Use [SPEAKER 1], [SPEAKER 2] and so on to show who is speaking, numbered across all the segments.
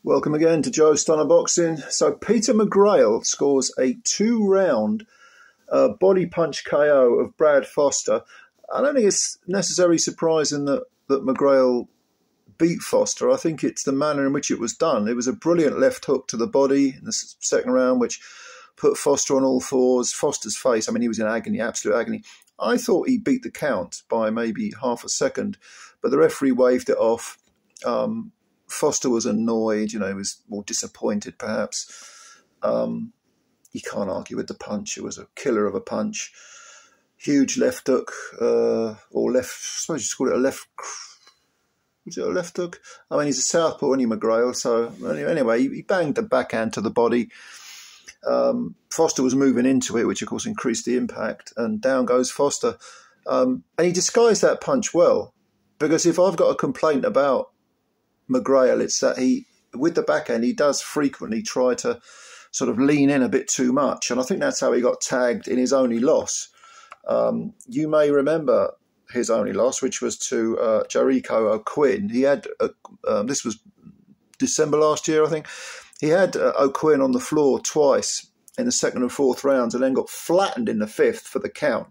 [SPEAKER 1] Welcome again to Joe Stunner Boxing. So Peter McGrail scores a 2-round body punch KO of Brad Foster. I don't think it's necessarily surprising that McGrail beat Foster. I think it's the manner in which it was done. It was a brilliant left hook to the body in the second round, which put Foster on all fours. Foster's face, I mean, he was in agony, absolute agony. I thought he beat the count by maybe half a second, but the referee waved it off. Foster was annoyed, he was more disappointed perhaps. You can't argue with the punch. It was a killer of a punch. Huge left hook, or left, I suppose you call it a left, was it a left hook? I mean, he's a southpaw, isn't he, McGrail? So anyway, he banged the backhand to the body. Foster was moving into it, which of course increased the impact, and down goes Foster. And he disguised that punch well, because if I've got a complaint about McGrail, it's that with the backhand, he does frequently try to sort of lean in a bit too much. And I think that's how he got tagged in his only loss. You may remember his only loss, which was to Jericho O'Quinn. He had, this was December last year, I think. He had O'Quinn on the floor twice in the second and fourth rounds and then got flattened in the fifth for the count,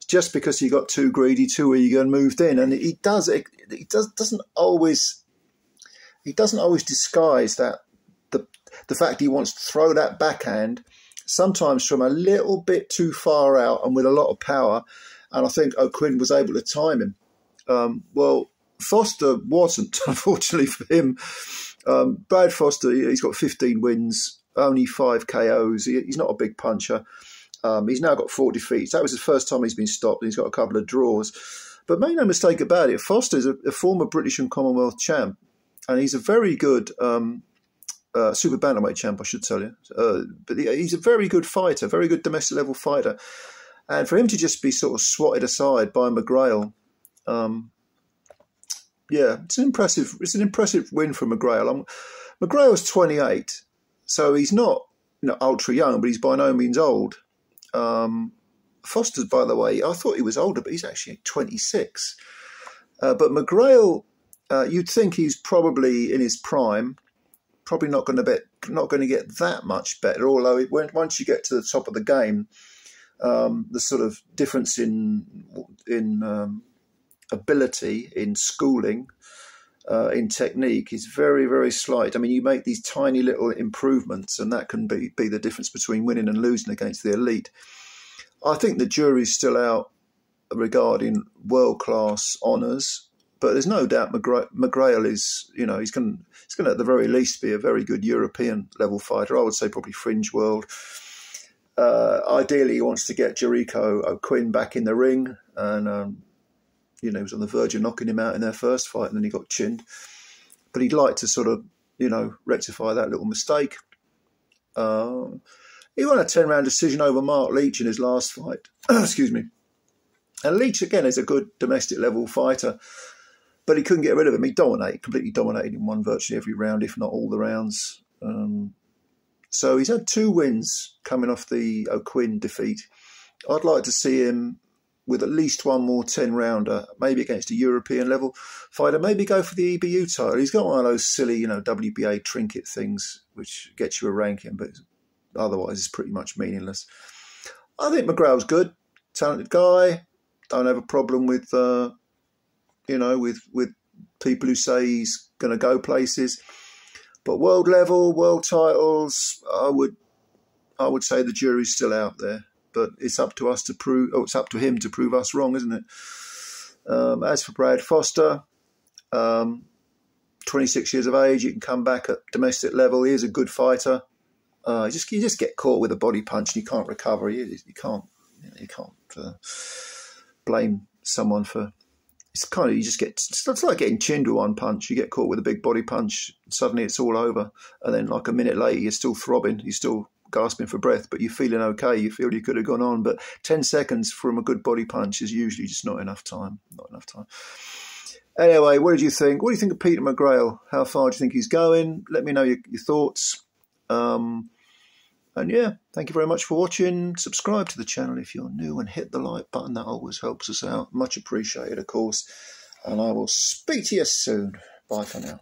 [SPEAKER 1] just because he got too greedy, too eager and moved in. And he doesn't always disguise that the fact he wants to throw that backhand, sometimes from a little bit too far out and with a lot of power. And I think O'Quinn was able to time him. Well, Foster wasn't, unfortunately for him. Brad Foster, he's got 15 wins, only 5 KOs. He's not a big puncher. He's now got 4 defeats. That was the first time he's been stopped, and he's got a couple of draws. But make no mistake about it, Foster is a former British and Commonwealth champ, and he's a very good super bantamweight champ, I should tell you. But he's a very good fighter, very good domestic level fighter. And for him to just be sort of swatted aside by McGrail, yeah, it's an impressive win for McGrail. McGrail's 28, so he's not ultra young, but he's by no means old. Foster's, by the way, I thought he was older, but he's actually 26. But McGrail, you'd think he's probably in his prime, probably not going to get that much better. Although once you get to the top of the game, the sort of difference in ability, in schooling, in technique is very, very slight. I mean, you make these tiny little improvements, and that can be the difference between winning and losing against the elite. I think the jury's still out regarding world-class honours, but there's no doubt McGrail is, he's going to at the very least be a very good European level fighter. I would say probably fringe world. Ideally, he wants to get Jericho O'Quinn back in the ring, and he was on the verge of knocking him out in their first fight, and then he got chinned. But he'd like to sort of, rectify that little mistake. He won a 10-round decision over Mark Leach in his last fight. Excuse me. And Leach, again, is a good domestic level fighter, but he couldn't get rid of him. He completely dominated him, won virtually every round, if not all the rounds. So he's had 2 wins coming off the O'Quinn defeat. I'd like to see him with at least one more 10-rounder, maybe against a European level fighter, maybe go for the EBU title. He's got one of those silly, WBA trinket things, which gets you a ranking, but otherwise it's pretty much meaningless. I think McGrail's good, talented guy. Don't have a problem with, with people who say he's going to go places. But world level, world titles, I would say the jury's still out there. But it's up to us to prove. Oh, it's up to him to prove us wrong, isn't it? As for Brad Foster, 26 years of age, he can come back at domestic level. He is a good fighter. You just get caught with a body punch and you can't recover. You can't blame someone for. It's kind of it's like getting chinned with one punch. You get caught with a big body punch, suddenly it's all over, and then like a minute later you're still throbbing. You're still gasping for breath, but you're feeling okay. You feel you could have gone on, but 10 seconds from a good body punch is usually just not enough time. Anyway, what did you think? What do you think of Peter McGrail? How far do you think he's going? Let me know your thoughts. And yeah, thank you very much for watching. Subscribe to the channel if you're new and hit the like button. That always helps us out. Much appreciated, of course. And I will speak to you soon. Bye for now.